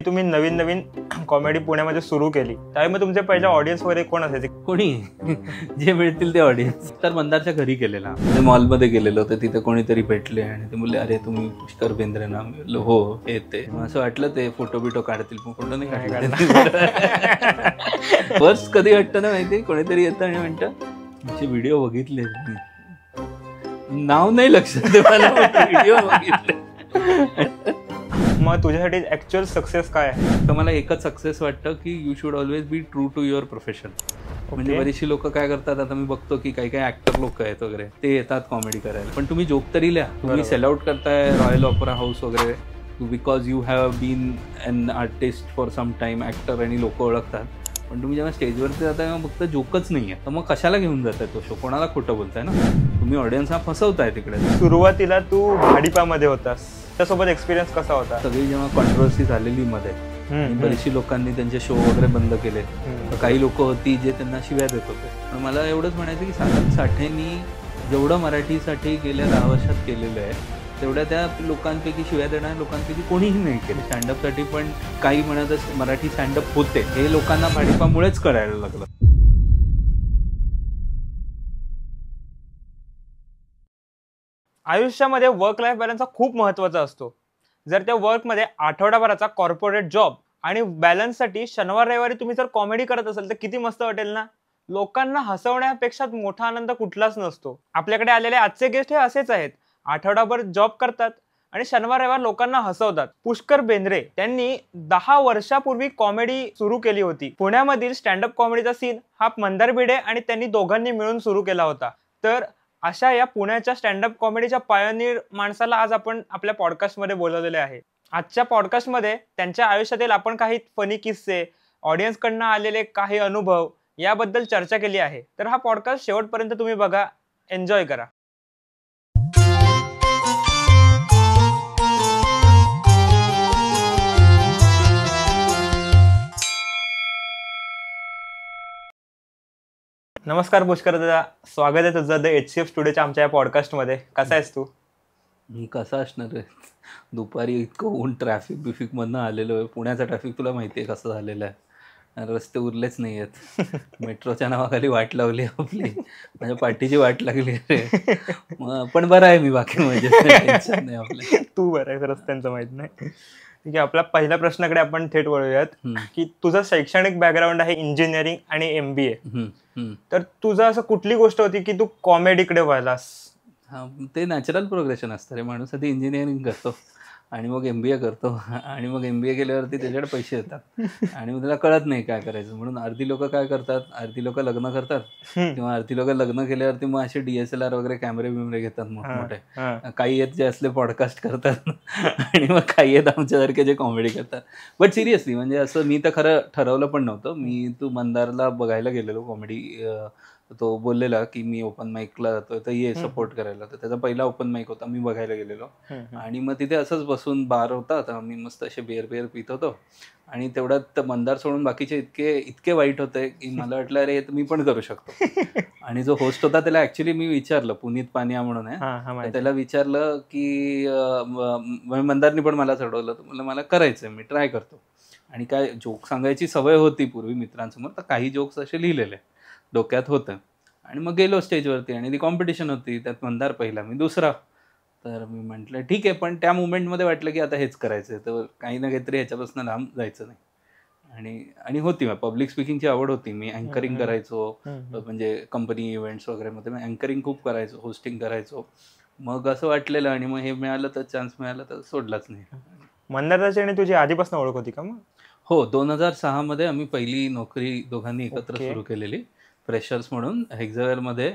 तुम्ही नवीन नवीन कॉमेडी पुण्यामध्ये सुरू केली त्यावेळी मग तुमचे पहिले ऑडियन्स वगैरे कोण असायचे? कोणी जे मिळतील ते ऑडियन्स. तर मंदारच्या घरी गेलेला, मॉलमध्ये गेलेलो तर तिथे कोणीतरी भेटले आणि ते बोलले अरे तुम्ही पुष्कर बेंद्रे ना? मी बोललो हो हे ते. असं वाटलं ते फोटो बिटो काढतील, पण फोटो नाही काढले. फर्स्ट कधी वाटतं ना माहिती, कोणीतरी येतं आणि म्हणतं तुमचे व्हिडिओ बघितले, नाव नाही लक्षात मला, व्हिडिओ बघितले. मग तुझ्यासाठी ऍक्च्युअल सक्सेस काय आहे? तर मला एकच सक्सेस वाटतं की you should always be true to your profession. म्हणजे बरीचशी लोक काय करतात, आता मी बघतो की काही काही ऍक्टर लोक आहेत वगैरे, ते येतात कॉमेडी करायला, पण तुम्ही जोक तरी लिहा. तुम्ही सेल आउट करताय रॉयल ऑपेरा हाऊस वगैरे because you have been an artist for some time, actor, आणि लोक ओळखतात. पण तुम्ही जेव्हा स्टेजवरती जाताय मग फक्त जोकच नाही आहे, तर मग कशाला घेऊन जाताय तो शो? कोणाला खोटं बोलताय ना तुम्ही, ऑडियन्सला फसवताय तिकडे. सुरुवातीला तू भाडीपामध्ये होतास, त्यासोबत एक्सपिरियन्स कसा होता? सगळी जेव्हा कॉन्ट्रोवर्सी झालेली मध्ये, बरीचशी लोकांनी त्यांचे शो वगैरे बंद केले, तर काही लोक होती जे त्यांना शिव्या देत होते. पण मला एवढंच म्हणायचं की साधन साठेंनी जेवढं मराठीसाठी गेल्या 10 वर्षात केलेलं आहे तेवढ्या त्या लोकांपैकी, शिव्या देणाऱ्या लोकांपैकी कोणीही नाही केलं. स्टँडअपसाठी पण काही म्हणत मराठी स्टँडअप होते, हे लोकांना भाडीपामुळेच कळायला लागलं. आयुष्यामध्ये वर्क लाईफ बॅलन्स हा खूप महत्त्वाचा असतो. जर त्या वर्कमध्ये आठवडाभराचा कॉर्पोरेट जॉब आणि बॅलन्ससाठी शनिवार रविवारी तुम्ही जर कॉमेडी करत असाल तर किती मस्त वाटेल ना. लोकांना हसवण्यापेक्षा मोठा आनंद कुठलाच नसतो. आपल्याकडे आलेले आजचे गेस्ट हे असेच आहेत. आठवडाभर जॉब करतात आणि शनिवार रविवार लोकांना हसवतात. पुष्कर बेंद्रे त्यांनी 10 वर्षापूर्वी कॉमेडी सुरू केली होती. पुण्यामधील स्टँडअप कॉमेडीचा सीन हा मंदार भिडे आणि त्यांनी दोघांनी मिळून सुरू केला होता. तर अशा या पुण्याच्या स्टँडअप कॉमेडीच्या पायोनियर माणसाला आज आपण आपल्या पॉडकास्टमध्ये बोलवलेले आहे. आजच्या पॉडकास्टमध्ये त्यांच्या आयुष्यातील आपण काही फनी किस्से, ऑडियन्सकडनं आलेले काही अनुभव याबद्दल चर्चा केली आहे. तर हा पॉडकास्ट शेवटपर्यंत तुम्ही बघा, एन्जॉय करा. नमस्कार पुष्कर दादा, स्वागत आहे तुझं द HCF स्टुडिओच्या आमच्या या पॉडकास्टमध्ये. कसा आहेस तू? मी कसा असणार आहे, दुपारी इतकं ऊन, ट्रॅफिक बिफिक मधनं आलेलो आहे. पुण्याचा ट्रॅफिक तुला माहिती आहे कसं झालेलं आहे, रस्ते उरलेच नाही आहेत. मेट्रोच्या नावाखाली वाट लावली आपली, माझ्या पाठीची वाट लागली रे. पण बरं आहे मी, बाकी म्हणजे टेन्शन नाही आपलं. तू बरं आहे, रस्त्यांचं माहित नाही. ठीक आहे, आपल्या पहिल्या प्रश्नाकडे आपण थेट वळूयात की तुझं शैक्षणिक बॅकग्राऊंड आहे इंजिनिअरिंग आणि MBA. तर तुझं असं कुठली गोष्ट होती की तू कॉमेडीकडे वळलास? ते नॅचरल प्रोग्रेशन असतं रे. माणूस आधी इंजिनिअरिंग करतो आणि मग MBA करतो, आणि मग MBA केल्यावरती त्याच्याकडे पैसे येतात आणि मग त्याला कळत नाही काय करायचं. म्हणून अर्धी लोक काय करतात, अर्धी लोक लग्न करतात, किंवा अर्धी लोक लग्न केल्यावरती मग असे DSLR वगैरे कॅमेरे बिमरे घेतात मोठमोठे. काही आहेत जे असले पॉडकास्ट करतात आणि मग काही आहेत आमच्यासारखे जे कॉमेडी करतात. बट सिरियसली म्हणजे असं मी तर खरं ठरवलं पण नव्हतं. मी तू मंदारला बघायला गेलेलो कॉमेडी, तो बोललेला की मी ओपन माईकला जातोय तर ये सपोर्ट करायला. तर त्याचा पहिला ओपन माईक होता, मी बघायला गेलेलो. आणि मग तिथे असंच बसून बार होता, तर मी मस्त असे बिअर पित होतो. आणि तेवढ्यात मंदार सोडून बाकीचे इतके वाईट होते की मला वाटलं अरे मी पण करू शकतो. आणि जो होस्ट होता त्याला ऍक्च्युली मी विचारलं, पुनीत पानिया म्हणून आहे, त्याला विचारलं की मंदारनी पण मला चढवलं, तर मला करायचंय, मी ट्राय करतो. आणि काय जोक सांगायची सवय होती पूर्वी मित्रांसमोर, तर काही जोक्स असे लिहिलेले डोक्यात होतं. आणि मग गेलो स्टेजवरती आणि ती कॉम्पिटिशन होती, त्यात मंदार पहिला, मी दुसरा. तर मी म्हटलं ठीक आहे, पण त्या मुवमेंटमध्ये वाटलं की आता हेच करायचं, तर काही ना काहीतरी ह्याच्यापासून लांब जायचं नाही. आणि होती पब्लिक स्पीकिंगची आवड होती. मी अँकरिंग करायचो, म्हणजे कंपनी इव्हेंट्स वगैरे मध्ये मी अँकरिंग खूप करायचो, होस्टिंग करायचो. मग असं वाटलेलं, आणि मग हे मिळालं तर, चान्स मिळाला तर सोडलाच नाही. मंदारची आणि तुझी आधीपासून ओळख होती का मग? हो, 2006 मध्ये आम्ही पहिली नोकरी दोघांनी एकत्र सुरू केलेली, फ्रेशर्स म्हणून हेक्झावेअरमध्ये.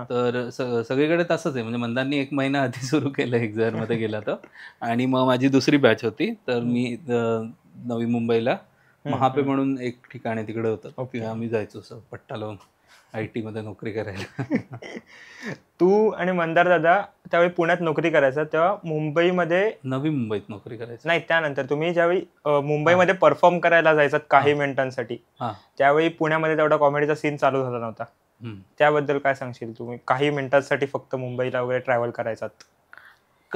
तर सगळीकडे तसंच आहे, म्हणजे मंदारनी 1 महिना आधी सुरू केलं हेक्झावेअरमध्ये गेला तर. आणि मग माझी दुसरी बॅच होती, तर मी नवी मुंबईला महापे म्हणून एक ठिकाण आहे तिकडे होतं, आम्ही जायचो पट्टा लावून IT मध्ये नोकरी करायला. तू आणि मंदार दादा त्यावेळी पुण्यात नोकरी करायचा, तेव्हा मुंबईमध्ये, नवी मुंबईत नोकरी करायची नाही, त्यानंतर तुम्ही ज्यावेळी मुंबईमध्ये परफॉर्म करायला जायचं काही मिनिटांसाठी, त्यावेळी पुण्यामध्ये तेवढा कॉमेडीचा सीन चालू झाला नव्हता. त्याबद्दल काय सांगशील? तुम्ही काही मिनिटांसाठी फक्त मुंबईला वगैरे ट्रॅव्हल करायचात?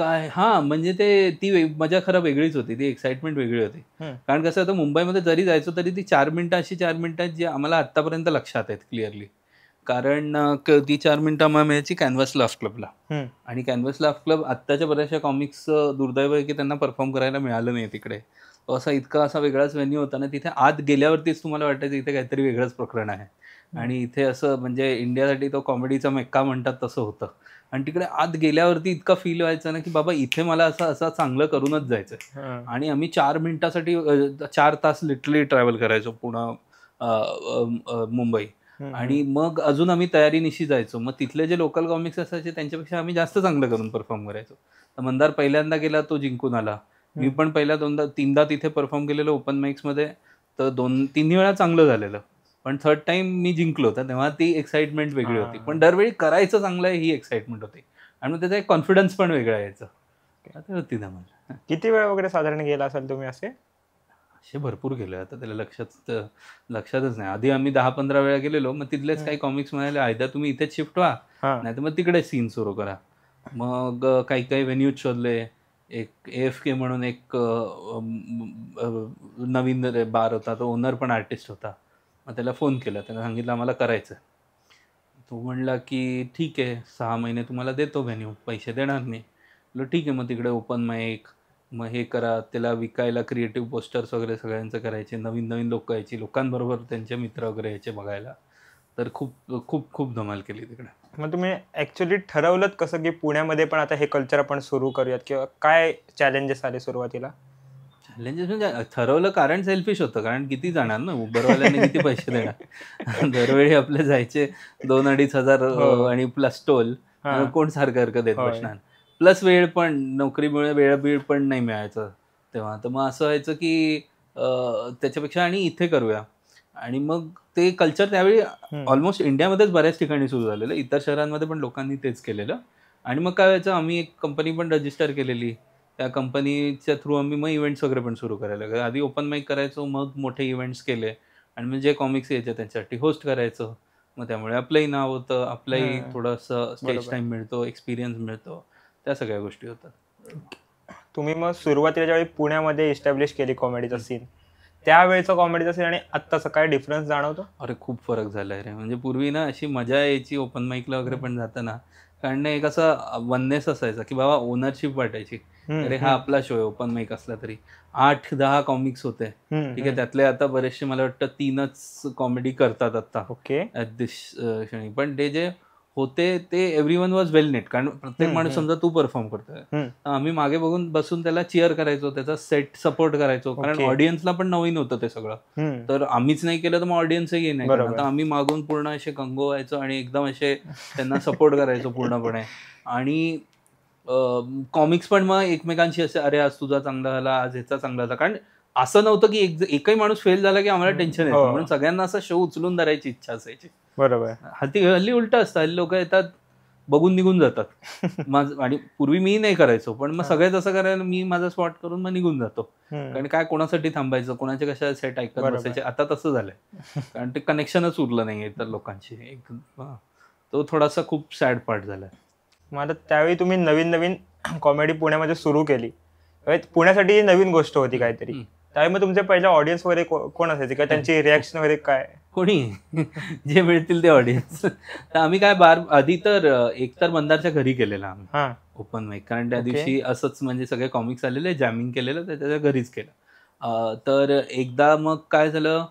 काय म्हणजे ती मजा खरं वेगळीच होती, ती एक्साइटमेंट वेगळी होती. कारण कसं होतं, मुंबईमध्ये जरी जायचो तरी ती 4 मिनिटं जी आम्हाला आत्तापर्यंत लक्षात आहेत क्लिअरली. कारण ती 4 मिनिटं आम्हाला मिळायची कॅनव्हास लाफ क्लबला. आणि कॅनव्हास लाफ क्लब आत्ताच्या बऱ्याचशा कॉमिक्स दुर्दैव आहे की त्यांना परफॉर्म करायला मिळालं नाही तिकडे. तो इतका वेगळाच व्हेन्यू होता ना, तिथे आत गेल्यावरतीच तुम्हाला वाटायचं इथे काहीतरी वेगळंच प्रकरण आहे. आणि इथे असं म्हणजे इंडियासाठी तो कॉमेडीचा मेक्का म्हणतात तसं होतं. आणि तिकडे आत गेल्यावरती इतका फील व्हायचा ना, की बाबा इथे मला असं चांगलं करूनच जायचंय. आणि आम्ही 4 मिनिटासाठी 4 तास लिटरली ट्रॅव्हल करायचो मुंबई. आणि मग अजून आम्ही तयारीनिशी जायचो. मग तिथले जे लोकल कॉमिक्स असायचे त्यांच्यापेक्षा आम्ही जास्त चांगलं करून परफॉर्म करायचो. तर मंदार पहिल्यांदा गेला, तो जिंकून आला. मी पण पहिला 2दा-3दा तिथे परफॉर्म केलेलं ओपन माईक्समध्ये. तर 2-3 वेळा चांगलं झालेलं. पण थर्ड टाइम मी जिंकलो, तर तेव्हा ती एक्साइटमेंट वेगळी होती. पण दरवेळी करायचं चांगलं आहे ही एक्साइटमेंट होती. आणि मग त्याचा एक कॉन्फिडन्स पण वेगळा यायचा. ते होती ना मला. किती वेळ वगैरे साधारण गेला असाल तुम्ही असे? असे भरपूर गेले, आता त्याला लक्षातच नाही. आधी आम्ही 10-15 वेळा गेलेलो. मग तिथलेच काही कॉमिक्स म्हणाले, आयदा तुम्ही इथेच शिफ्ट व्हा, नाहीतर मग तिकडे सीन सुरू करा. मग काही व्हेन्यूज शोधले. एक AFK म्हणून एक नवीन बार होता, तो ओनर पण आर्टिस्ट होता. मग त्याला फोन केला, त्याला सांगितलं आम्हाला करायचं. तो म्हणला की ठीक आहे, 6 महिने तुम्हाला देतो व्हेन्यू, पैसे देणार नाही. म्हटलं ठीक आहे. मग तिकडे ओपन माईक, मग हे करा, त्याला विकायला क्रिएटिव्ह पोस्टर्स वगैरे सगळ्यांचं करायचे. नवीन लोक यायची, लोकांबरोबर त्यांचे मित्र वगैरे यायचे बघायला. तर खूप धमाल केली तिकडे. मग तुम्ही ॲक्च्युली ठरवलं कसं की पुण्यामध्ये पण आता हे कल्चर आपण सुरू करूयात, किंवा काय चॅलेंजेस आले सुरुवातीला? चॅलेंजेस म्हणजे ठरवलं कारण सेल्फिश होतं. कारण किती जाणार ना, उबरवाल्याने किती पैसे देणार. दरवेळी आपले जायचे 2-2.5 हजार आणि प्लस टोल. कोण सारखं देत बसणार. प्लस वेळ पण, नोकरीमुळे वेळ पण नाही मिळायचं तेव्हा. तर मग असं व्हायचं की त्याच्यापेक्षा आणि इथे करूया. आणि मग ते कल्चर त्यावेळी ऑलमोस्ट इंडियामध्येच बऱ्याच ठिकाणी सुरू झालेलं. इतर शहरांमध्ये पण लोकांनी तेच केलेलं. आणि मग काय व्हायचं, आम्ही एक कंपनी पण रजिस्टर केलेली. त्या कंपनीच्या थ्रू आम्ही मग इव्हेंट्स वगैरे पण सुरू करायला लागलो. आधी ओपन माईक करायचो, मग मोठे इव्हेंट्स केले. आणि मग जे कॉमिक्स यायचे त्यांच्यासाठी होस्ट करायचं. मग त्यामुळे आपलंही नाव होतं, आपलंही थोडंसं स्टेज टाईम मिळतो, एक्सपिरियन्स मिळतो, त्या सगळ्या गोष्टी होतात. तुम्ही मग सुरुवातीला ज्यावेळी पुण्यामध्ये इस्टॅब्लिश केली कॉमेडीचा सीन, त्यावेळेचा कॉमेडीचा सीन आणि आत्ताचा काय डिफरन्स जाणवतो? अरे खूप फरक झालाय रे. म्हणजे पूर्वी ना अशी मजा यायची ओपन माईकला वगैरे पण जाताना. कारण एक असा वननेस असायचा की बाबा ओनरशिप वाटायची. अरे हा आपला शो आहे ओपन माईक असला तरी. 8-10 कॉमिक्स होते. ठीक आहे, त्यातले आता बरेचसे मला वाटतं 3च कॉमेडी करतात आता. ओके. ॲट दिस क्षणी. पण ते जे होते ते एव्हरीवन वॉज वेल नेट. कारण प्रत्येक माणूस समजा तू परफॉर्म करतोय, आम्ही मागे बसून त्याला चिअर करायचो, त्याचा सेट सपोर्ट करायचो. कारण ऑडियन्सला पण नवीन होतं ते सगळं. तर आम्हीच नाही केलं तर मग ऑडियन्सही नाही केलं. आता आम्ही मागून पूर्ण असे कंगो व्हायचो आणि एकदम असे त्यांना सपोर्ट करायचो पूर्णपणे. आणि कॉमिक्स पण मग एकमेकांशी असे, अरे आज तुझा चांगला झाला, आज ह्याचा चांगला झाला. कारण असं नव्हतं की एकही माणूस फेल झाला की आम्हाला टेन्शन येतं. म्हणून सगळ्यांना असं शो उचलून धरायची इच्छा असायची. बरोबर. हल्ली उलट असतं. हल्ली लोक येतात, बघून निघून जातात. आणि पूर्वी मी नाही करायचो, पण मग सगळेच असं करायला मी माझा स्पॉट करून मग निघून जातो. कारण काय कोणासाठी थांबायचं, कोणाच्या कशा सेट ऐकत बसायचे. आता तसं झालंय. कारण ते कनेक्शनच उरलं नाही इतर लोकांशी. तो थोडासा खूप सॅड पार्ट झालाय. मग आता त्यावेळी तुम्ही नवीन कॉमेडी पुण्यामध्ये सुरू केली, पुण्यासाठी नवीन गोष्ट होती काहीतरी. त्यावेळी मग तुमचे पहिल्या ऑडियन्स वगैरे कोण असायचे, काय त्यांची रिॲक्शन वगैरे काय? कोणी जे मिळतील ते ऑडियन्स. तर आम्ही काय आधी तर एकतर मंदारच्या घरी केलेला आम्ही ओपन माईक. कारण त्या दिवशी असंच म्हणजे सगळे कॉमिक्स आलेले, जॅमिंग केलेलं, त्याच्या घरीच केलं. तर एकदा मग काय झालं,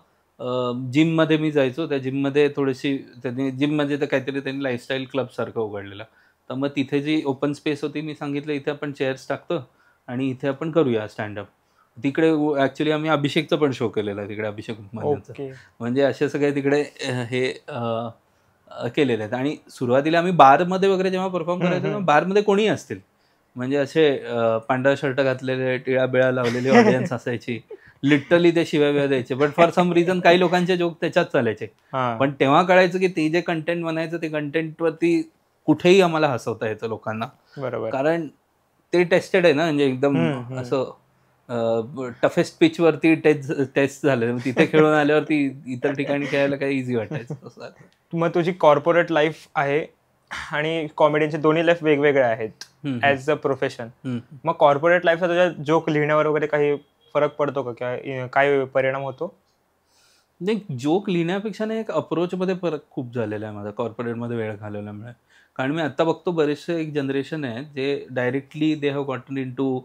जिममध्ये मी जायचो. त्या जिममध्ये थोडीशी जिममध्ये तर काहीतरी त्यांनी लाईफस्टाईल क्लब सारखं उघडलेलं. तर मग तिथे जी ओपन स्पेस होती, मी सांगितलं इथे आपण चेअर्स टाकतो आणि इथे आपण करूया स्टँडअप. तिकडे ऍक्च्युली आम्ही अभिषेकचा पण शो केलेला तिकडे, अभिषेक उपमान्यांचा. म्हणजे असे सगळे तिकडे हे केलेले आहेत. आणि सुरुवातीला आम्ही बारमध्ये वगैरे जेव्हा परफॉर्म करायचो तेव्हा बारमध्ये कोणीही असतील, म्हणजे असे पांढरा शर्ट घातलेले, टिळा बिळा लावलेली ऑडियन्स असायची. लिटरली ते शिव्या द्यायचे. बट फॉर सम रिझन काही लोकांचे जोक त्याच्यात चालायचे. पण तेव्हा कळायचं की ते जे कंटेंट बनायचं ते कंटेंटवरती कुठेही आम्हाला हसवता यायचं लोकांना. बरोबर. कारण ते टेस्टेड आहे ना, म्हणजे एकदम असं टफेस्ट पिच वरती टेस्ट झालं. तिथे खेळून आल्यावरती इतर ठिकाणी खेळायला काही इझी वाटायचं. मग तुझी कॉर्पोरेट लाईफ आहे आणि कॉमेडीचे दोन्ही लाईफ वेगवेगळे आहेत. As a profession. मग कॉर्पोरेट लाईफचा तुझ्या जोक लिहिण्यावर वगैरे काही फरक पडतो का? काय परिणाम होतो? नाही, जोक लिहिण्यापेक्षा ना एक अप्रोचमध्ये फरक खूप झालेला आहे माझा कॉर्पोरेटमध्ये वेळ घालवल्यामुळे. कारण मी आता बघतो बरेचसे एक जनरेशन आहे जे directly they have gotten into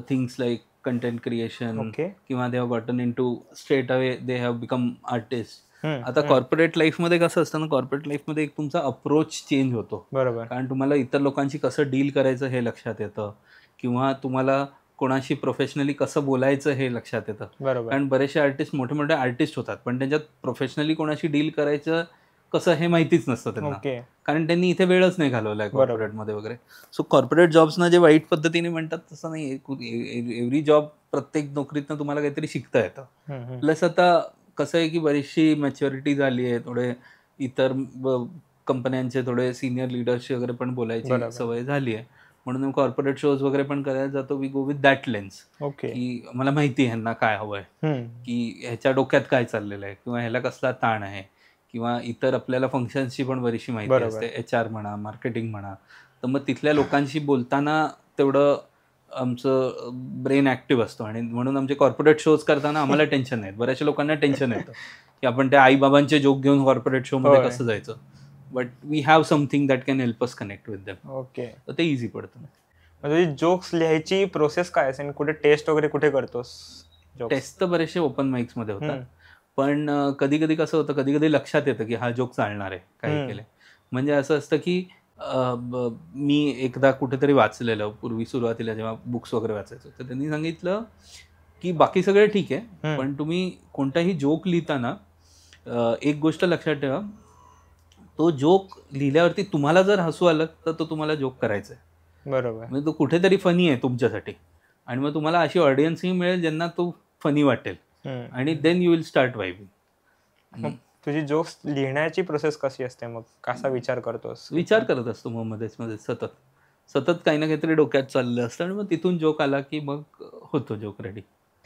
things like content creation, okay. किंवा they have gotten into straight away they have become artist. आता हम्म. कॉर्पोरेट लाईफमध्ये कसं असतं ना, कॉर्पोरेट लाईफमध्ये एक तुमचा अप्रोच चेंज होतो. बरोबर. कारण तुम्हाला इतर लोकांशी कसं डील करायचं हे लक्षात येतं, किंवा तुम्हाला कोणाशी प्रोफेशनली कसं बोलायचं हे लक्षात येतं. बरोबर. कारण बरेचसे आर्टिस्ट मोठे मोठे आर्टिस्ट होतात, पण त्यांच्यात प्रोफेशनली कोणाशी डील करायचं कसं हे माहितीच नसतं त्यांना, ओके. कारण त्यांनी इथे वेळच नाही घालवलाय बरोबर. कॉर्पोरेटमध्ये वगैरे. सो कॉर्पोरेट जॉब्सना जे वाईट पद्धतीने म्हणतात तसं नाही. एव्हरी जॉब, प्रत्येक नोकरीतनं तुम्हाला काहीतरी शिकता येतं. प्लस आता कसं आहे की बरीचशी मॅच्युरिटी झाली आहे, थोडे इतर कंपन्यांचे थोडे सिनियर लीडर्सशी वगैरे पण बोलायची बरोबर. सवय झाली आहे. म्हणून कॉर्पोरेट शोज वगैरे पण करायला जातो. We go with that lens, okay. की मला माहिती आहे ह्यांना काय हवंय, की ह्याच्या डोक्यात काय चाललेलं आहे, किंवा ह्याला कसला ताण आहे, किंवा इतर आपल्याला फंक्शन्सची पण बरीचशी माहिती बरोबर. असते, HR म्हणा, मार्केटिंग म्हणा. तर मग तिथल्या लोकांशी बोलताना तेवढं आमचं ब्रेन ॲक्टिव्ह असतो, आणि म्हणून आमचे कॉर्पोरेट शोज करताना आम्हाला टेन्शन नाही. बऱ्याचशा लोकांना टेन्शन येतं की आपण त्या आईबाबांचे जोक घेऊन कॉर्पोरेट शोमध्ये होय. कसं जायचं. But we have something that can help us connect with them. Okay. तर ते इझी पडतं. म्हणजे जोक्स लिहायची प्रोसेस काय असेल? कुठे टेस्ट वगैरे कुठे करतोस? टेस्ट तर बरेचसे ओपन माइक्समध्ये होतात, पण कधी कधी कसं होतं, कधी कधी लक्षात येतं की हा जोक चालणार आहे काही केले. म्हणजे असं असतं की मी एकदा कुठेतरी वाचलेलं, पूर्वी सुरुवातीला जेव्हा बुक्स वगैरे वाचायचो, तर त्यांनी सांगितलं की बाकी सगळं ठीक आहे, पण तुम्ही कोणताही जोक लिहिताना एक गोष्ट लक्षात ठेवा, तो जोक लिहिल्यावरती तुम्हाला जर हसू आलं तर तो तुम्हाला जोक करायचा आहे. बरोबर. म्हणजे तो कुठेतरी फनी आहे तुमच्यासाठी, आणि मग तुम्हाला अशी ऑडियन्सही मिळेल ज्यांना तो फनी वाटेल, आणि देन यू विल स्टार्ट वाईबिंग. तुझी जोक्स लिहिण्याची प्रोसेस कशी असते मग? कसा विचार करतोस? विचार करत असतो मग मध्येच सतत काही ना काहीतरी डोक्यात चाललं असतं, आणि मग तिथून जोक आला की मग होतो जोक रेडी.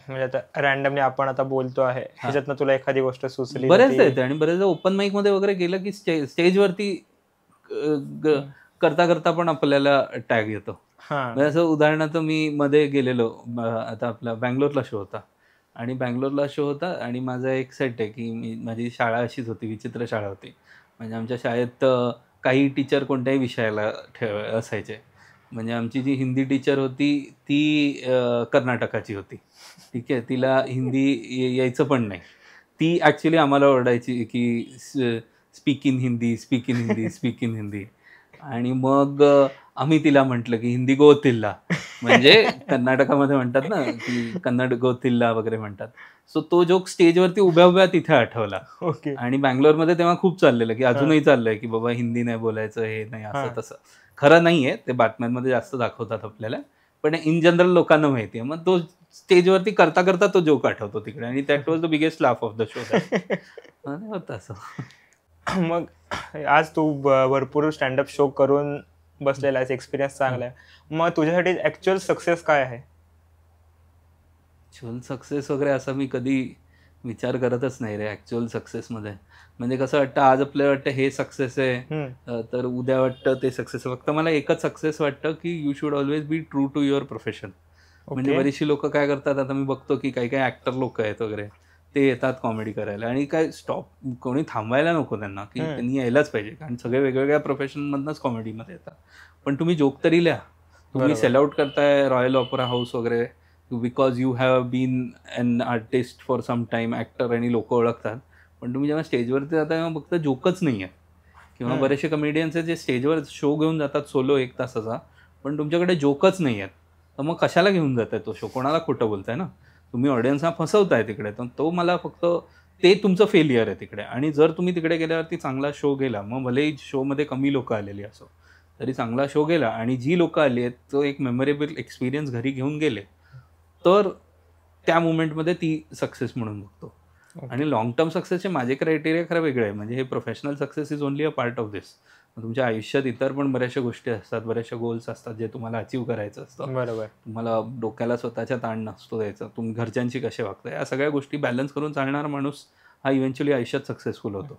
म्हणजे आता रॅन्डमली आपण आता बोलतो आहे, ह्याच्यातनं तुला एखादी गोष्ट सुचली? बरेचदा येते, आणि बरेचदा ओपन माईक मध्ये वगैरे गेलं की स्टेजवरती करता करता पण आपल्याला टॅग येतो. म्हणजे असं उदाहरणार्थ मी मध्ये गेलेलो, आता आपला बँगलोरला शो होता, आणि माझा एक सेट आहे की माझी शाळा अशीच होती, विचित्र शाळा होती. म्हणजे आमच्या शाळेत काही टीचर कोणत्याही विषयाला असायचे. म्हणजे आमची जी हिंदी टीचर होती ती कर्नाटकाची होती, ठीक आहे. तिला हिंदी यायचं पण नाही. ती ॲक्च्युली आम्हाला ओरडायची की speak in Hindi, speak in Hindi, speak in Hindi. आणि मग आम्ही तिला म्हटलं की हिंदी गोतिल्ला, म्हणजे कर्नाटकामध्ये म्हणतात ना की कन्नड गोतिल्ला वगैरे म्हणतात. सो तो जोक स्टेजवरती उभ्या उभ्या तिथे आठवला. ओके. आणि बँगलोरमध्ये तेव्हा खूप चाललेलं, की अजूनही चाललंय की बाबा हिंदी नाही बोलायचं, हे नाही, असं तसं. खरं नाहीये, ते बातम्यांमध्ये जास्त दाखवतात आपल्याला, पण इन जनरल लोकांना माहिती आहे. मग तो स्टेजवरती करता करता तो जोक आठवतो तिकडे, आणि that was the biggest laugh of the show. होतं असं. मग आज तू भरपूर स्टँडअप शो करून बसलेला आहेस, एक्सपिरियन्स चांगला आहे. मग तुझ्यासाठी ऍक्च्युअल सक्सेस काय आहे? ॲक्च्युअल सक्सेस वगैरे असा मी कधी विचार करतच नाही रे ॲक्च्युअल सक्सेसमध्ये. म्हणजे कसं वाटतं, आज आपल्याला वाटतं हे सक्सेस आहे, तर उद्या वाटतं ते सक्सेस आहे. फक्त मला एकच सक्सेस वाटतं की you should always be true to your profession. म्हणजे बरीचशी लोक काय करतात, आता मी बघतो की काही काही ॲक्टर लोक आहेत वगैरे, ते येतात कॉमेडी करायला, आणि काय कोणी थांबवायला नको त्यांना, की त्यांनी यायलाच पाहिजे, कारण सगळे वेगवेगळ्या प्रोफेशनमधनंच कॉमेडीमध्ये येतात. पण तुम्ही जोक तरी लिहा. तुम्ही सेल आउट करताय रॉयल ऑपेरा हाऊस वगैरे because you have been an artist for some time, actor, आणि लोक ओळखतात. पण तुम्ही जेव्हा स्टेजवरती जाता तेव्हा फक्त जोकच नाही आहे. किंवा बरेचसे कमेडियन्स आहेत जे स्टेजवर शो घेऊन जातात सोलो 1 तासाचा, पण तुमच्याकडे जोकच नाही आहेत. तर मग कशाला घेऊन जाताय तो शो? कोणाला खोटं बोलताय ना तुम्ही, ऑडियन्सला फसवताय तिकडे. तर तो मला फक्त ते तुमचं फेलियर आहे तिकडे. आणि जर तुम्ही तिकडे गेल्यावरती चांगला शो गेला, मग भलेही शोमध्ये कमी लोक आलेली असो, तरी चांगला शो गेला, आणि जी लोक आली आहेत तो एक मेमोरेबल एक्सपिरियन्स घरी घेऊन गेले, तर त्या मुवमेंटमध्ये ती सक्सेस म्हणून बघतो. आणि लॉंग टर्म सक्सेसचे माझे क्रायटेरिया खरं वेगळे आहे. म्हणजे हे professional success is only a part of this. तुमच्या आयुष्यात इतर पण बऱ्याचशा गोष्टी असतात, बऱ्याचशा गोल्स असतात जे तुम्हाला अचीव करायचं असतं. बरोबर. तुम्हाला डोक्याला स्वतःच्या ताण नसतो द्यायचा, तुम्ही घरच्यांशी कसे वागता, या सगळ्या गोष्टी बॅलन्स करून चालणारा माणूस हा इव्हेंच्युअली आयुष्यात सक्सेसफुल होतो.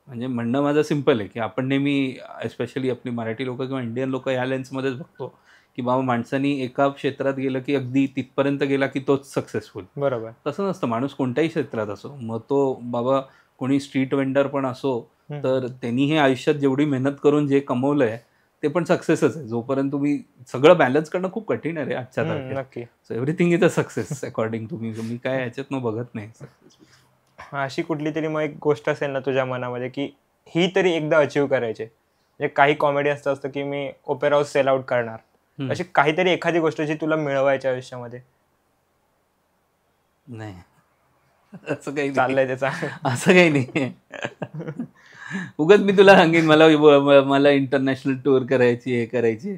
म्हणजे म्हणणं माझं सिम्पल आहे की आपण नेहमी, एस्पेशली आपली मराठी लोक किंवा इंडियन लोक या लेन्समध्येच बघतो की बाबा माणसानी एका क्षेत्रात गेलं की अगदी तिथपर्यंत गेला की तोच सक्सेसफुल. बरोबर. तसं नसतं. माणूस कोणत्याही क्षेत्रात असो, मग तो बाबा कोणी स्ट्रीट वेंडर पण असो, तर त्यांनी हे आयुष्यात जेवढी मेहनत करून जे कमवलंय ते पण सक्सेसच आहे. जोपर्यंत तुम्ही सगळं बॅलन्स करणं खूप कठीण आहे रे आजच्या तारखेत. नक्की. So everything is a success according to me. मी काय ह्याच्यातनं बघत नाही सक्सेस. अशी कुठली तरी मग एक गोष्ट असेल ना तुझ्या मनामध्ये की ही तरी एकदा अचीव्ह करायची. म्हणजे काही कॉमेडी असतं की मी ओपेरा हाऊस सेल आउट करणार. अशी काहीतरी एखादी गोष्ट जी तुला मिळवायची आयुष्यामध्ये. नाही असं काही नाही. चाललंय त्याचा. असं काही नाही. उगाच मी तुला सांगेन मला इंटरनॅशनल टूर करायची, हे करायची.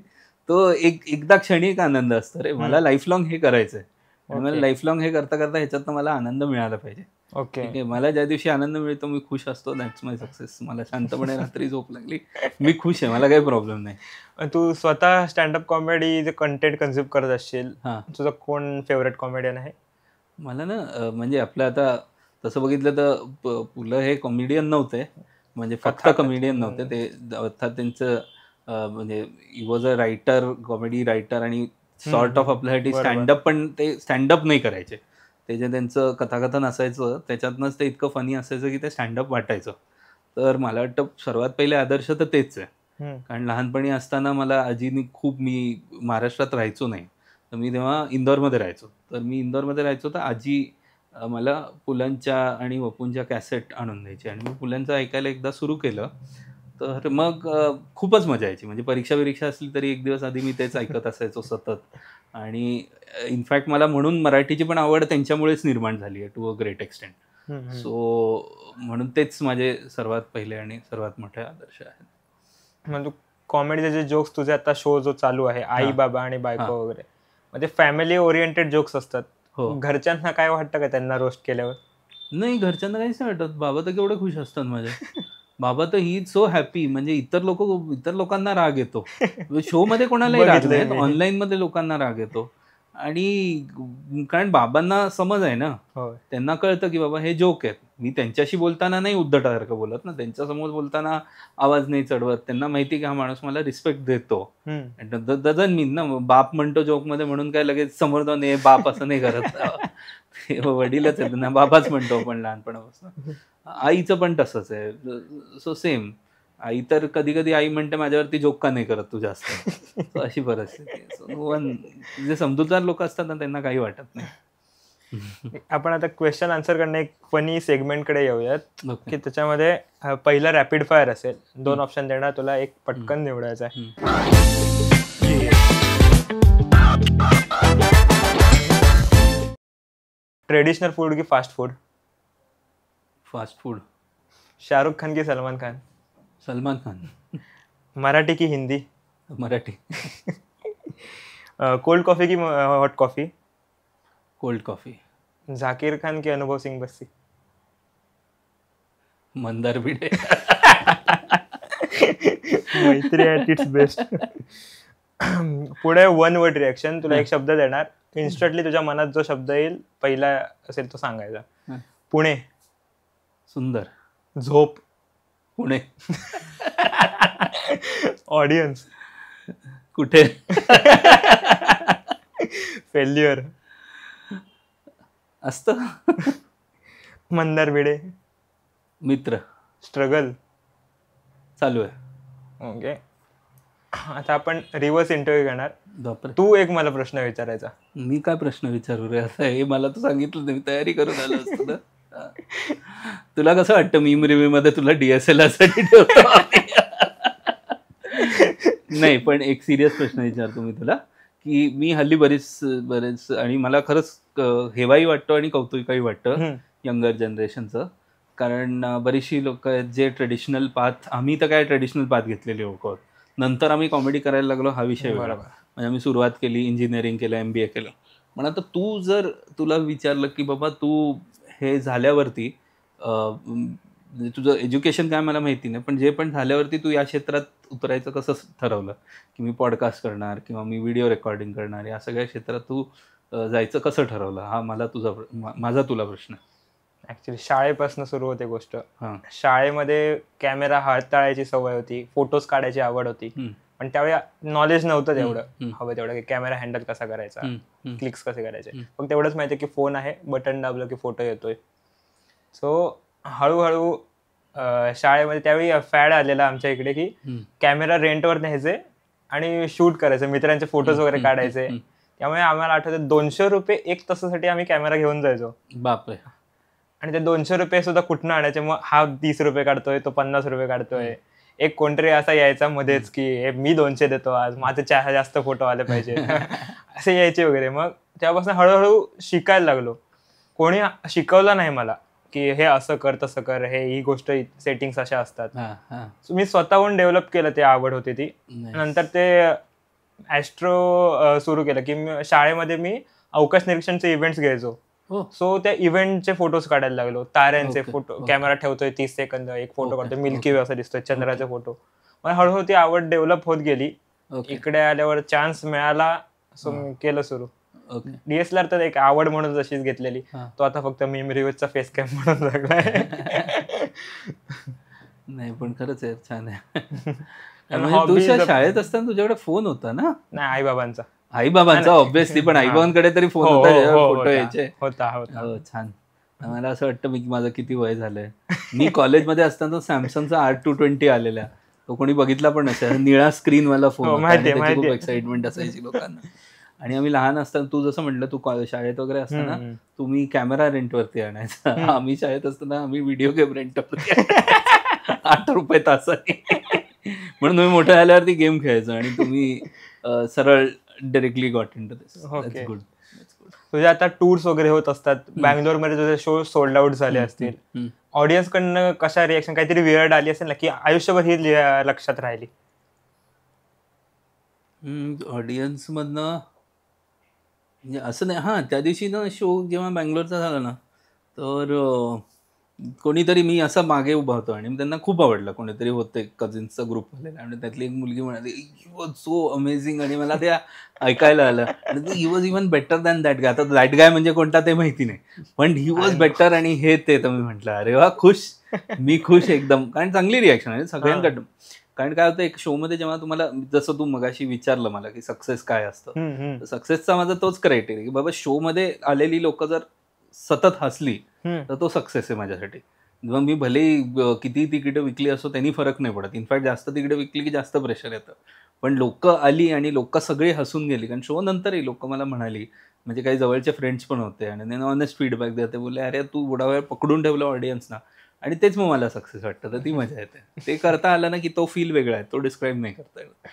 तो एकदा क्षणिक आनंद असतो रे. मला लाईफ लॉंग हे करायचंय आणि मला लाईफ लॉंग हे करता करता ह्याच्यातनं मला आनंद मिळाला पाहिजे. ओके. ठीक आहे. मला ज्या दिवशी आनंद मिळतो मी खुश असतो. That's my success. मला शांतपणे रात्री झोप लागली मी खुश आहे. मला काही प्रॉब्लेम नाही. तू स्वतः स्टँडअप कॉमेडी जे कंटेंट कन्झ्युम करत असशील, हां. तुझा कोण फेवरेट कॉमेडियन आहे? मला ना म्हणजे आपलं आता तसं बघितलं तर पुलं हे कॉमेडियन नव्हते. म्हणजे फक्त कॉमेडियन नव्हते ते. अर्थात त्यांचं म्हणजे he was a writer, comedy writer आणि सॉर्ट ऑफ आपल्यासाठी स्टँडअप, पण ते स्टँडअप नाही करायचे. ते जे त्यांचं कथाकथन असायचं त्याच्यातनंच ते इतकं फनी असायचं की ते स्टँडअप वाटायचं. तर मला वाटतं सर्वात पहिले आदर्श तर तेच आहे. कारण लहानपणी असताना मला आजीनी खूप, मी महाराष्ट्रात राहायचो नाही, तर मी तेव्हा इंदोरमध्ये राहायचो. तर मी इंदोरमध्ये राहायचो तर आजी मला पुलंच्या आणि वपूंच्या कॅसेट आणून द्यायची आणि मी पुलंचं ऐकायला एकदा सुरू केलं तर मग खूपच मजा यायची. म्हणजे परीक्षा असली तरी एक दिवस आधी मी तेच ऐकत असायचो सतत. आणि इनफॅक्ट मला म्हणून मराठीची पण आवड त्यांच्यामुळेच निर्माण झाली आहे to a great extent. So म्हणून तेच माझे सर्वात पहिले आणि सर्वात मोठे आदर्श आहेत. म्हणजे कॉमेडीचे जे जोक्स तुझे आता शो जो चालू आहे, आई बाबा आणि बायको वगैरे, म्हणजे फॅमिली ओरिएंटेड जोक्स असतात. घरच्यांना काय वाटतं का त्यांना रोस्ट केल्यावर? नाही, घरच्यांना काहीच नाही वाटत. बाबा तर केवढे खुश असतात माझे. बाबा तर ही सो हॅपी. म्हणजे इतर लोकांना राग येतो. शो मध्ये कोणालाही राग नाही, ऑनलाईन मध्ये लोकांना राग येतो. आणि कारण बाबांना समज आहे ना, त्यांना कळतं की बाबा हे जोक आहेत. मी त्यांच्याशी बोलताना नाही उद्धटासारखं बोलत ना, त्यांच्यासमोर बोलताना आवाज नाही चढवत. त्यांना माहिती की हा माणूस मला रिस्पेक्ट देतो. डझन मीन ना, बाप म्हणतो जोक मध्ये म्हणून काय लगेच समोर जाऊन बाप असं नाही करत. वडीलच आहेत ना, बाबाच म्हणतो आपण लहानपणापासून. आईचं पण तसंच आहे. So same. आई तर कधी कधी आई म्हणते माझ्यावरती जोक का नाही करत तू जास्त. अशी परिस्थिती. जे समजूतदार लोक असतात ना त्यांना काही वाटत नाही. आपण आता क्वेश्चन आन्सर करणं एक फनी सेगमेंटकडे येऊयात की त्याच्यामध्ये पहिला रॅपिड फायर असेल. 2 ऑप्शन देणार तुला, एक पटकन निवडायचा आहे. ट्रेडिशनल फूड की fast food? Fast food. Shahrukh Khan की सलमान खान? सलमान खान. मराठी की हिंदी? मराठी. कोल्ड कॉफी की hot coffee? Cold coffee. Zakir Khan की अनुभव सिंग बस्सी? मंदार भिडे. मैत्री ॲट इट्स बेस्ट. पुढे 1 वर्ड रिॲक्शन. तुला एक शब्द देणार, इन्स्टंटली तुझ्या मनात जो शब्द येईल पहिला असेल तो सांगायचा. पुणे. सुंदर. झोप. पुणे. ऑडियन्स. कुठे. फेल्युअर. असतं. मंदार भिडे. मित्र. स्ट्रगल. चालू आहे. ओके. आता आपण रिव्हर्स इंटरव्ह्यू घेणार. तू एक मला प्रश्न विचारायचा. मी काय प्रश्न विचारू रे आता? हे मला तू सांगितलं नाही, मी तयारी करून आलो असतो ना. तुला कसं वाटतं मीम रिव्ह्यू मध्ये तुला DSLR साठी ठेवतो? नाही, पण एक सिरियस प्रश्न विचारतो मी तुला की मी हल्ली बरेच आणि मला खरंच हेवाही वाटतं आणि कौतुकही वाटतं यंगर जनरेशनचं. कारण बरीचशी लोक आहेत जे ट्रेडिशनल पाथ, आम्ही तर काय ट्रेडिशनल पाथ घेतलेले लोक आहोत. नंतर आम्ही कॉमेडी करायला लागलो, हा विषय वेगळा. म्हणजे आम्ही सुरुवात केली, इंजिनिअरिंग केलं, MBA केलं. पण आता तुला विचारलं की बाबा तू हे झाल्यावरती तुझं एज्युकेशन काय मला माहिती नाही, पण जे पण झाल्यावरती तू या क्षेत्रात उतरायचं कसं ठरवलं? की मी पॉडकास्ट करणार किंवा मी व्हिडिओ रेकॉर्डिंग करणार, या सगळ्या क्षेत्रात तू जायचं कसं ठरवलं? हा माझा तुला प्रश्न. ऍक्च्युली शाळेपासून सुरू होते गोष्ट. शाळेमध्ये कॅमेरा हाताळायची सवय होती, फोटोज काढायची आवड होती. पण त्यावेळी नॉलेज नव्हतं तेवढं हम्म. हवं तेवढं, की कॅमेरा हँडल कसा करायचा, हम्म. क्लिक्स कसे करायचे. फक्त तेवढंच माहिती की फोन आहे, बटन दाबलं की फोटो येतोय. सो हळूहळू शाळेमध्ये त्यावेळी फॅड आलेला आमच्या इकडे की कॅमेरा रेंटवर न्यायचे आणि शूट करायचं, मित्रांचे फोटोज वगैरे काढायचे. त्यामुळे आम्हाला आठवतं 200 रुपये 1 तासासाठी आम्ही कॅमेरा घेऊन जायचो. बापरे. आणि ते 200 रुपये सुद्धा कुठनं आणायचे. मग हा 30 रुपये काढतोय, तो 50 रुपये काढतोय. एक कोणतरी असा यायचा मध्येच की हे मी 200 देतो आज, माझे जास्त फोटो आले पाहिजे. असे यायचे वगैरे. मग तेव्हापासून हळूहळू शिकायला लागलो. कोणी शिकवलं नाही मला की हे असं कर तसं कर, ही गोष्ट सेटिंग्स अशा असतात. मी स्वतःहून डेव्हलप केलं, ते आवड होती ती. नंतर ते ॲस्ट्रो सुरू केलं की शाळेमध्ये मी अवकाश निरीक्षणचे इव्हेंट्स घ्यायचो. सो त्या इव्हेंटचे फोटोज काढायला लागलो, ताऱ्यांचे फोटो. कॅमेरा ठेवतोय 30 सेकंद, एक फोटो काढतोय, मिल्की वे असा दिसतोय, चंद्राचे फोटो. मग हळूहळू ती आवड डेव्हलप होत गेली. इकडे आल्यावर चान्स मिळाला, सो मी केलं सुरू. DSLR तर एक आवड म्हणून जशीच घेतलेली, तो आता फक्त मेमरीचा फेस कॅम म्हणून लागलाय. नाही पण खरंच आहे, छान आहे. तू शाळेत असताना तुझ्याकडे फोन होता ना? नाही, आईबाबांचा. आईबाबांचा ऑब्व्हियसली, पण आईबाबांकडे तरी फोन होता ज्याच्यावर फोटो यायचे. होता. छान. मला असं वाटतं मी माझं किती वय झालंय. मी कॉलेजमध्ये असताना सॅमसंगचा R220 आलेला, तो कोणी बघितला पण नसेल. निळा स्क्रीनवाला फोन, खूप एक्साइटमेंट असायची लोकांना. आणि आम्ही लहान असताना, तू जसं म्हटलं, तू शाळेत वगैरे असताना तुम्ही कॅमेरा रेंटवरती आणायचा. आम्ही शाळेत असताना आम्ही व्हिडिओ गेम रेंटवरती 8 रुपये तासाने. म्हणून तुम्ही मोठं झाल्यावरती गेम खेळायचो आणि तुम्ही सरळ directly got into this. That's good. तुझे आता टूर्स वगैरे होत असतात, बँगलोरमध्ये तुझे शो सोल्ड आउट झाले असतील, ऑडियन्स कडनं कशा रिएक्शन, काहीतरी वियर्ड आली असेल ना की आयुष्यभर ही लक्षात राहिली? ऑडियन्स मधनं म्हणजे असं नाही. हां, त्या दिवशी ना शो जेव्हा बँगलोरचा झाला ना, तर कोणीतरी, मी असा मागे उभा होतो आणि त्यांना खूप आवडलं. कोणीतरी होते कझिन्सचा ग्रुप आलेला आणि त्यातली एक मुलगी म्हणाली, ही वॉज सो अमेझिंग. आणि मला ते ऐकायला आलं. आणि he was even better than that गाय. आता दॅट गाय म्हणजे कोणता ते माहिती नाही, पण ही वॉज बेटर. आणि हे ते तर मी म्हटलं अरे वा, खुश. मी खुश एकदम, कारण चांगली रिॲक्शन आहे सगळ्यांकडनं. कारण काय होतं, एक शोमध्ये जेव्हा तुम्हाला, जसं तू मगाशी विचारलं मला की सक्सेस काय असतं, सक्सेसचा माझा तोच क्रायटेरिया की बाबा शोमध्ये आलेली लोक जर सतत हसली तर तो सक्सेस आहे माझ्यासाठी. मग मी भले किती तिकीटं विकली असो त्यांनी फरक नाही पडत. इनफॅक्ट जास्त तिकीटं विकली की जास्त प्रेशर येतं. पण लोक आली आणि लोक सगळी हसून गेली. कारण शो नंतरही लोक मला म्हणाली, म्हणजे काही जवळचे फ्रेंड्स पण होते आणि त्यांना ऑनेस्ट फीडबॅक देते, बोलले अरे तू बुडा वेळ पकडून ठेवलं ऑडियन्सना. आणि तेच मग मला सक्सेस वाटतं. तर ती मजा येते. ते करता आलं ना की तो फील वेगळा आहे, तो डिस्क्राईब नाही करता येत.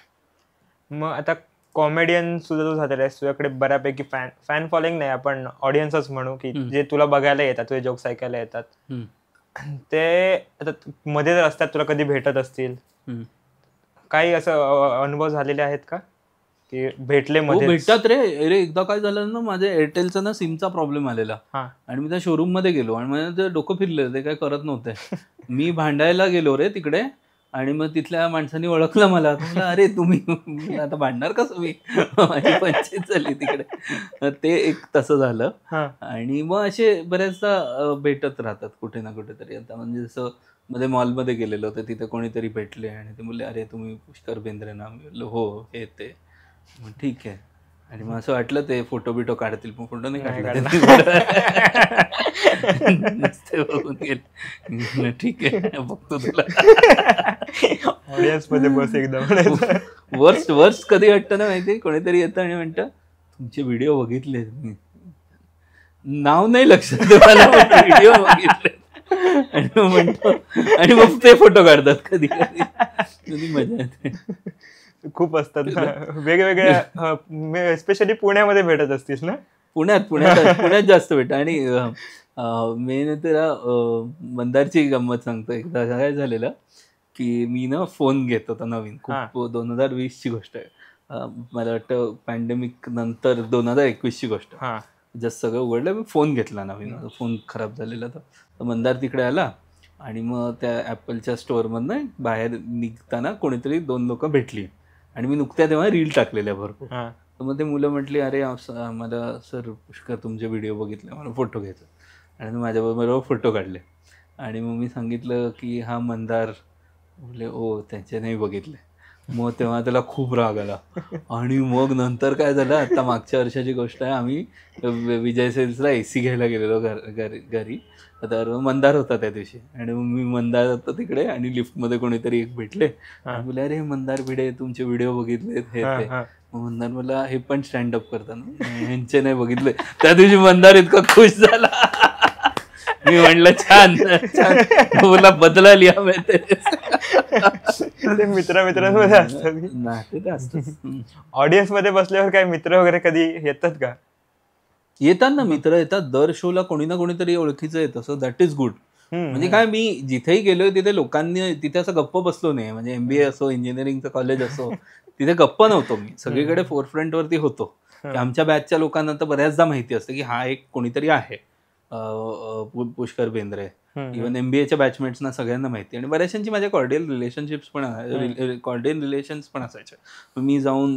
मग आता कॉमेडियन सुद्धा तू झालेला आहेस, तुझ्याकडे बऱ्यापैकी फॅन फॉलोइंग नाही, आपण ऑडियन्सच म्हणू, की जे तुला बघायला येतात, तुझे जोक्स ऐकायला येतात. ते आता मध्ये जर असतात, तुला कधी भेटत असतील, काही असं अनुभव झालेले आहेत का की भेटले मध्ये? भेटतात रे. अरे एकदा काय झालं ना, माझ्या एअरटेलचा ना सिमचा प्रॉब्लेम आलेला आणि मी त्या शोरूम मध्ये गेलो आणि माझं डोकं फिरलं, ते काय करत नव्हते. मी भांडायला गेलो रे तिकडे आणि मग तिथल्या माणसांनी ओळखलं मला. अरे तुम्ही आता भांडणार कसं, मी माझी पंचायत झाली तिकडे. ते एक तसं झालं. आणि मग असे बऱ्याचदा भेटत राहतात कुठे ना कुठेतरी. आता म्हणजे जसं मध्ये मॉलमध्ये गेलेलो होतं, तिथे कोणीतरी भेटले आणि ते बोलले अरे तुम्ही पुष्कर बेंद्रे ना. मी बोललो हो, हे ते. मग ठीक आहे. आणि मग असं वाटलं ते फोटो बिटो काढतील, पण फोटो नाही काढला. नुसते बघून गेले. ठीक आहे, बघतो तुला. ऑडियन्स मध्ये बस एकदम. वर्स्ट कधी वाटतं ना माहिती, कोणीतरी येतं आणि म्हणतं तुमचे व्हिडिओ बघितले, नाव नाही लक्षात मला, व्हिडिओ बघितले. आणि मग म्हणतो, आणि मग ते फोटो काढतात कधी कधी. मजा येते. खूप असतात वेगवेगळ्या, स्पेशली पुण्यामध्ये भेटत असतील ना? पुण्यात जास्त भेटत. आणि मेन त्याला मंदारची गंमत सांगतो. एकदा काय झालेलं की मी ना फोन घेत होता नवीन, खूप 2020ची गोष्ट आहे. मला वाटतं पॅन्डेमिक नंतर 2021ची गोष्ट. जस्ट सगळं उघडलं, मी फोन घेतला नवीन. फोन खराब झालेला. तर मंदार तिकडे आला आणि मग त्या ॲपलच्या स्टोअरमधनं बाहेर निघताना कोणीतरी 2 लोक भेटली आणि मी नुकत्या तेव्हा रील टाकलेल्या भरपूर. तर मग ते मुलं म्हटली अरे मला सर पुष्कर तुमचे व्हिडिओ बघितले, मला फोटो घ्यायचा. आणि माझ्याबरोबर फोटो काढले. आणि मग मी सांगितलं की हा मंदार. बोलले ओ, त्यांचे नाही बघितले. मग तेव्हा त्याला खूप राग आला. आणि मग नंतर काय झालं, आता मागच्या वर्षाची गोष्ट आहे, आम्ही विजय सेल्सला AC घ्यायला गेलेलो घरी. तर मंदार होता त्या दिवशी आणि मग मी मंदार होतो तिकडे आणि लिफ्टमध्ये कोणीतरी एक भेटले आणि बोलले, अरे मंदार भिडे तुमचे व्हिडिओ बघितले हे ते. मग मंदार मला हे पण स्टँडअप करतात ना, ह्यांचे नाही बघितले. त्या दिवशी मंदार इतका खुश झाला. मी म्हणलं छान छान, बोला बदला लिया मैं तेरे ते मित्रांमध्ये असतात. नाही ते असतं. ऑडियन्स मध्ये बसल्यावर काय मित्र वगैरे कधी येतात का? येतात ना, मित्र येतात. दर शोला कोणी ना कोणीतरी ओळखीचं येतं. So that is good. म्हणजे काय, मी जिथेही गेलोय तिथे लोकांनी तिथे असं गप्प बसलो नाही. म्हणजे MBA असो, इंजिनिअरिंगचं कॉलेज असो, तिथे गप्प नव्हतो मी. सगळीकडे फोरफ्रंट वरती होतो. की आमच्या बॅचच्या लोकांना तर बऱ्याचदा माहिती असतं की हा एक कोणीतरी आहे, पुष्कर बेंद्रे. इव्हन MBAच्या बॅचमेट्सना सगळ्यांना माहिती. आणि बऱ्याचशांची माझ्या कॉर्डियल रिलेशन्स पण असायचे. मी जाऊन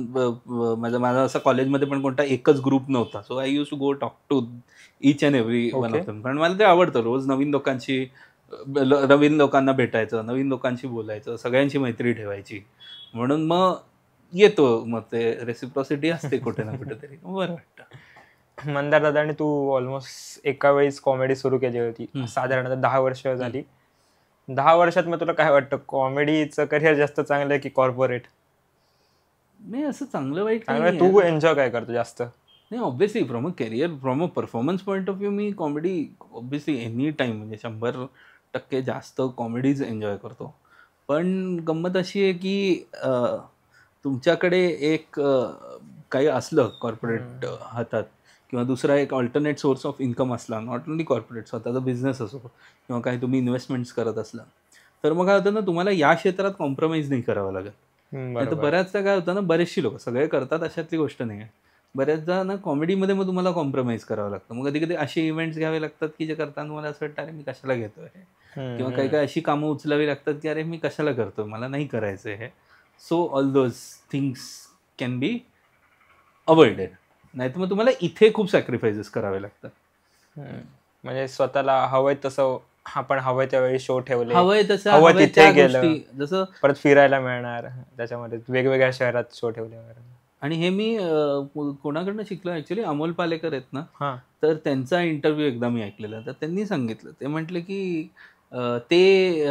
माझा असा कॉलेजमध्ये पण कोणता एकच ग्रुप नव्हता. So I use to go talk to each and every one of them. कारण मला ते आवडतं. रोज नवीन लोकांना भेटायचं, नवीन लोकांशी बोलायचं, सगळ्यांची मैत्री ठेवायची. म्हणून मग येतो, मग ते रेसिप्रोसिटी असते कुठे ना कुठेतरी, बरं वाटतं. मंदार दादाने तू ऑलमोस्ट एका वेळीच कॉमेडी सुरू केली होती, साधारणतः 10 वर्ष झाली. 10 वर्षात मग तुला काय वाटतं, कॉमेडीचं करिअर जास्त चांगलं आहे की कॉर्पोरेट? नाही, असं चांगलं वाईट तू एन्जॉय काय करतो जास्त? नाही, obviously from a career, from a performance point of view me comedy obviously any time, म्हणजे 100% जास्त कॉमेडीज एन्जॉय करतो. पण गंमत अशी आहे की तुमच्याकडे एक काही असलं कॉर्पोरेट हातात, किंवा दुसरा एक ऑल्टरनेट सोर्स ऑफ इन्कम असला, नॉट ओन्ली कॉर्पोरेट, स्वतःचा बिझनेस असो किंवा काही तुम्ही इन्व्हेस्टमेंट्स करत असला, तर मग काय होतं ना, तुम्हाला या क्षेत्रात कॉम्प्रोमाइज नाही करावं लागत. तर बऱ्याचदा काय होतं ना, बरेचशी लोक सगळे करतात अशातली गोष्ट नाही आहे. बऱ्याचदा ना कॉमेडीमध्ये मग तुम्हाला कॉम्प्रोमाइज करावं लागतं. मग कधी कधी असे इव्हेंट्स घ्यावे लागतात की जे करताना तुम्हाला असं वाटतं, अरे मी कशाला घेतोय हे, किंवा काही काही अशी कामं उचलावी लागतात की अरे मी कशाला करतोय, मला नाही करायचं हे. So all those things can be avoided. नाही तर मग तुम्हाला इथे खूप सॅक्रिफायसेस करावे लागतात. म्हणजे स्वतःला हवंय तसं आपण हवंय त्यावेळी शो ठेवले, हवंय तसं हवं तिथे गेलं, जसं परत फिरायला मिळणार, त्याच्यामध्ये वेगवेगळ्या शहरात शो ठेवले वगैरे. आणि हे मी कोणाकडनं शिकलो ॲक्च्युली, अमोल पालेकर आहेत ना, तर त्यांचा इंटरव्ह्यू एकदा मी ऐकलेला. तर त्यांनी सांगितलं, ते म्हटले की ते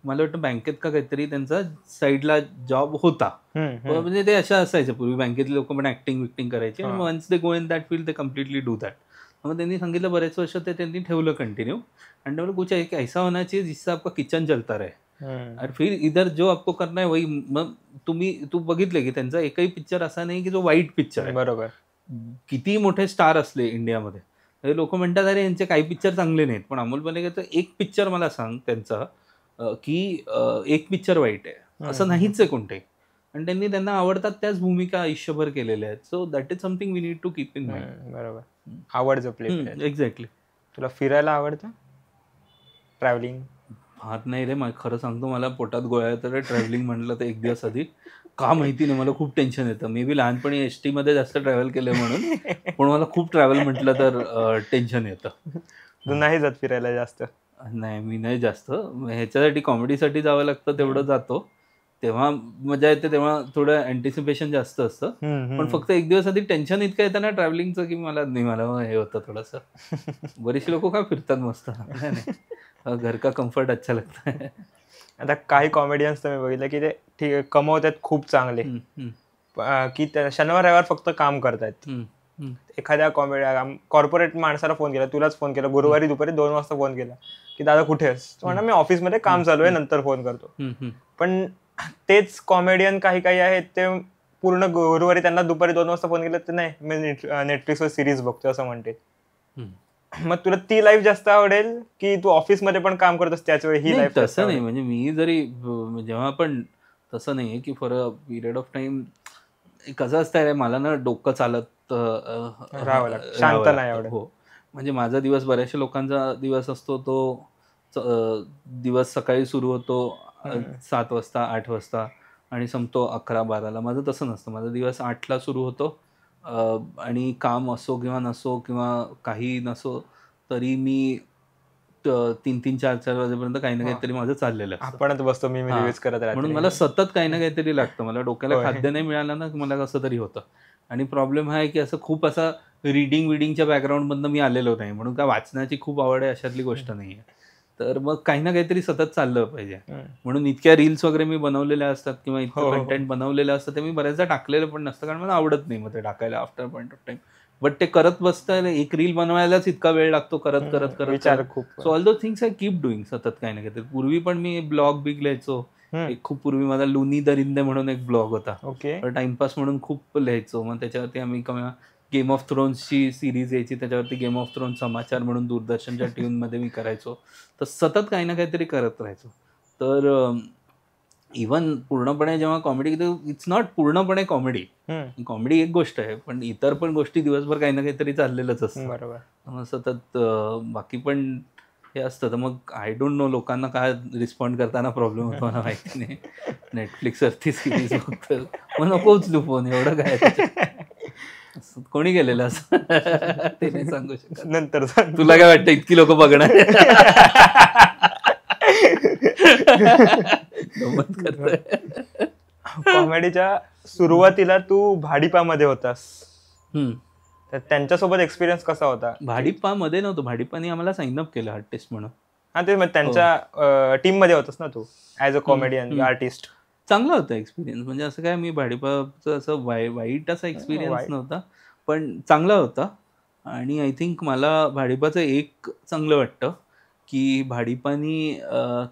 मला वाटतं बँकेत का काहीतरी त्यांचा साईडला जॉब होता. म्हणजे ते अशा असायचं पूर्वी, बँकेतले लोक पण ऍक्टिंग विक्टिंग करायचे, आणि once they go in that field they completely do that. मग त्यांनी सांगितलं बरेच वर्ष ते त्यांनी ठेवलं कंटिन्यू. आणि त्यामुळे कुछ ऐसा होना चाहिए जिससे आपका किचन चलता रहे, और फिर इधर जो आपको करना है वही. मग तू बघितले की त्यांचा एकही पिक्चर असा नाही की जो वाईट पिक्चर आहे. बरोबर. किती मोठे स्टार असले इंडियामध्ये, लोक म्हणतात अरे यांचे काही पिक्चर चांगले नाहीत, पण अमोल पालेकरचा एक पिक्चर मला सांग त्यांचा की एक पिक्चर वाईट आहे असं नाहीच आहे कोणते. आणि त्यांना आवडतात त्याच भूमिका आयुष्यभर केलेल्या आहेत. So that is something we need to keep in mind. बरोबर. आवड जपली. एक्झॅक्टली. तुला फिरायला आवडतं? ट्रॅव्हलिंग? हात नाही रे, खरं सांगतो, मला पोटात गोळ्या तर ट्रॅव्हलिंग म्हटलं तर एक दिवस आधी का माहिती नाही, मला खूप टेन्शन येतं. मे बी लहानपणी SD मध्ये जास्त ट्रॅव्हल केलं म्हणून, पण मला खूप ट्रॅव्हल म्हटलं तर टेन्शन येतं. तू नाही जात फिरायला जास्त? नाही, मी नाही जास्त. ह्याच्यासाठी कॉमेडीसाठी जावं लागतं तेवढं जातो, तेव्हा मजा येते, तेव्हा थोडं अँटिसिपेशन जास्त असतं. पण फक्त एक दिवस आधी टेन्शन इतकं येतं ना ट्रॅव्हलिंगचं की मला हे होतं थोडंसं. बरीचशी लोक काय फिरतात मस्त, घर का कम्फर्ट अच्छा लगता है. आता काही कॉमेडियन्स तर मी बघितलं की ते ठीक आहे कमवतात खूप चांगले, की शनिवार रविवार फक्त काम करतायत. एखाद्या कॉर्पोरेट माणसाला फोन केला, तुलाच फोन केला, गुरुवारी दुपारी 2 वाजता फोन केला की दादा कुठे आहेस, तो म्हणा मी ऑफिसमध्ये काम चालू आहे, नंतर फोन करतो. पण तेच कॉमेडियन काही काही आहेत ते पूर्ण गुरुवारी त्यांना दुपारी 2 वाजता फोन केला तर नाही मी नेटफ्लिक्सवर सिरीज बघतो असं म्हणते. मग तुला ती लाईफ जास्त आवडेल की तू ऑफिसमध्ये पण काम करतोस त्याच वेळी ही लाईफ? तसं नाही, म्हणजे मी जरी जेव्हा पण तसं नाहीये की for a period of time कसं असतं रे, मला ना डोकं चालत राहावं लागतं, शांत नाही आवडत. हो, म्हणजे माझा दिवस, बऱ्याचशा लोकांचा दिवस असतो तो दिवस सकाळी सुरू होतो 7 वाजता 8 वाजता आणि संपतो 11-12ला. माझं तसं नसतं. माझा दिवस 8ला सुरू होतो, आणि काम असो किंवा नसो किंवा काही नसो तरी मी 3-3, 4-4 वाजेपर्यंत काही ना काहीतरी माझं चाललेलं असतं. आपणच बसतो मी हा. रिव्ह्यूज करत राहते. म्हणून मला सतत काही ना काहीतरी लागतं. मला डोक्याला होय. खाद्य नाही मिळालं ना की मला कसं तरी होतं. आणि प्रॉब्लेम हा आहे की असं खूप असा विडिंगच्या बॅकग्राऊंडमधनं मी आलेलो नाही, म्हणून काय वाचण्याची खूप आवड आहे अशातली गोष्ट नाही आहे. तर मग काही ना काहीतरी सतत चाललं पाहिजे. म्हणून इतक्या रील्स वगैरे मी बनवलेल्या असतात किंवा हो, इतकं हो. कंटेंट बनवलेलं असतं ते मी बऱ्याचदा टाकलेलं पण नसतं, कारण मला आवडत नाही मग ते टाकायला after point of time. But ते करत बसतं, एक रील बनवायलाच इतका वेळ लागतो करत विचार खूप. So all those things I keep doing सतत काही ना काहीतरी. पूर्वी पण मी ब्लॉग बिग लिहायचो. एक खूप पूर्वी माझा लुनी दरिंदे म्हणून एक ब्लॉग होता. ओके. टाइमपास म्हणून खूप लिहायचो. मग त्याच्यावरती आम्ही गेम ऑफ थ्रोन्सची सिरीज यायची, त्याच्यावरती गेम ऑफ थ्रोन्स समाचार म्हणून दूरदर्शनच्या ट्यूनमध्ये मी करायचो. तर सतत काही ना काहीतरी करत राहायचो. तर इव्हन पूर्णपणे जेव्हा कॉमेडी, इट्स नॉट पूर्णपणे कॉमेडी. कॉमेडी एक गोष्ट आहे, पण इतर पण गोष्टी दिवसभर काही ना काहीतरी चाललेलंच असतं. बरोबर. सतत बाकी पण हे असतं. तर मग आय डोंट नो लोकांना काय रिस्पॉन्ड करताना प्रॉब्लेम होतो मला माहिती नाही. नेटफ्लिक्सवरती सिरीज बघतो, मग नको उचलू फोन, एवढं काय कोणी केलेलं असं ते नाही सांगू शकत. नंतर तुला काय वाटतं इतकी लोक बघणार? कॉमेडीच्या सुरुवातीला तू भाडीपामध्ये होतास, तर त्यांच्यासोबत एक्सपिरियन्स कसा होता? भाडीपामध्ये नव्हतो, भाडीपाने आम्हाला साइन अप केलं आर्टिस्ट म्हणून. हा, ते त्यांच्या टीम मध्ये होतास ना तू ऍज अ कॉमेडियन आर्टिस्ट. चांगला होता एक्सपिरियन्स. म्हणजे असं काय मी भाडीपाचं असं वाईट असा एक्सपिरियन्स नव्हता, पण चांगला होता. आणि आय थिंक मला भाडीपाचं एक चांगलं वाटतं की भाडीपानी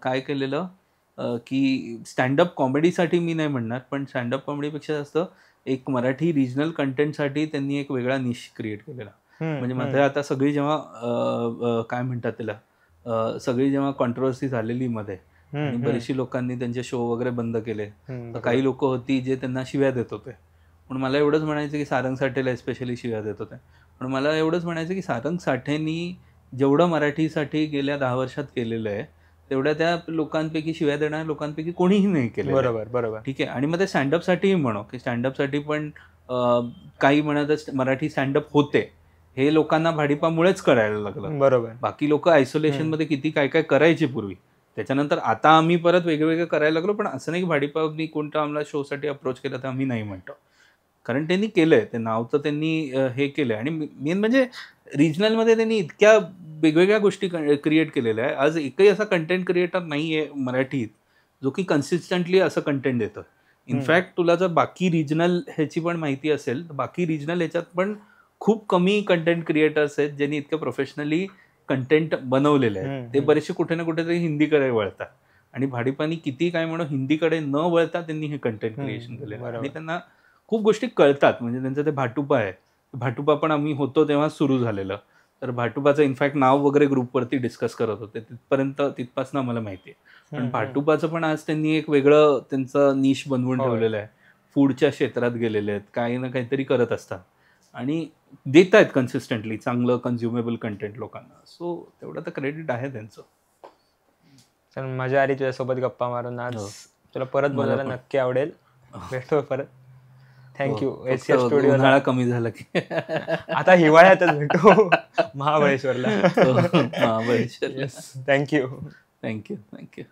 काय केलेलं की स्टँडअप कॉमेडीसाठी मी नाही म्हणणार, पण स्टँडअप कॉमेडीपेक्षा जास्त एक मराठी रिजनल कंटेंटसाठी त्यांनी एक वेगळा निश क्रिएट केलेला. म्हणजे मध्ये आता सगळी जेव्हा काय म्हणतात त्याला, सगळी जेव्हा कॉन्ट्रोवर्सी झालेली मध्ये आणि बरीचशी लोकांनी त्यांचे शो वगैरे बंद केले, तर काही लोक होती जे त्यांना शिव्या देत होते. पण मला एवढंच म्हणायचं की सारंग साठेला स्पेशली शिव्या देत होते. पण मला एवढंच म्हणायचं की सारंग साठेंनी जेवढं मराठीसाठी गेल्या 10 वर्षात केलेलं आहे तेवढ्या त्या लोकांपैकी, शिव्या देणाऱ्या लोकांपैकी कोणीही नाही केलं. बरोबर. ठीक आहे. आणि मग ते स्टँडअपसाठीही म्हणू की स्टँडअपसाठी पण काही म्हणत मराठी स्टँडअप होते हे लोकांना भाडीपामुळेच कळायला लागलं. बरोबर. बाकी लोक आयसोलेशन मध्ये किती काय काय करायचे पूर्वी, त्याच्यानंतर आता आम्ही परत वेगवेगळं करायला लागलो. पण असं नाही की भाडीपानी कोणता आम्हाला शोसाठी अप्रोच केला तर आम्ही नाही म्हणतो, कारण त्यांनी केलंय, ते नाव तर त्यांनी हे केलंय. आणि मेन म्हणजे रिजनलमध्ये त्यांनी इतक्या वेगवेगळ्या गोष्टी क्रिएट केलेल्या आहे. आज एकही असा कंटेंट क्रिएटर नाही आहे मराठीत जो की कन्सिस्टंटली असं कंटेंट देतो. इनफॅक्ट तुला जर बाकी रिजनल ह्याची पण माहिती असेल तर बाकी रिजनल ह्याच्यात पण खूप कमी कंटेंट क्रिएटर्स आहेत ज्यांनी इतकं प्रोफेशनली कंटेंट बनवलेलं आहे. ते बरेचसे कुठे ना कुठेतरी हिंदीकडे वळतात. आणि भाडीपानी किती काय म्हणून हिंदीकडे न वळता त्यांनी हे कंटेंट क्रिएशन केलेलं आहे. आणि त्यांना खूप गोष्टी कळतात. म्हणजे त्यांचं ते भाटुपा आहे, भाटुपा पण आम्ही होतो तेव्हा सुरू झालेलं. तर भाटुपाचं इनफॅक्ट नाव वगैरे ग्रुपवरती डिस्कस करत होते, तिथपासून आम्हाला माहिती आहे. पण भाटुपाचं पण आज त्यांनी एक वेगळं त्यांचं निश बनवून ठेवलेलं आहे. फूडच्या क्षेत्रात गेलेले आहेत, काही ना काहीतरी करत असतात आणि देत आहेत कन्सिस्टंटली चांगलं कन्झ्युमेबल कंटेंट लोकांना. सो तेवढं तर क्रेडिट आहे त्यांचं. मजा आली तुझ्यासोबत गप्पा मारून आज. तुला परत बोलायला नक्की आवडेल. भेटतो परत. थँक्यू. ACF studio. उन्हाळा कमी झाला की आता हिवाळ्यातच भेटू महाबळेश्वरला. महाबळेश्वर. थँक्यू. थँक्यू.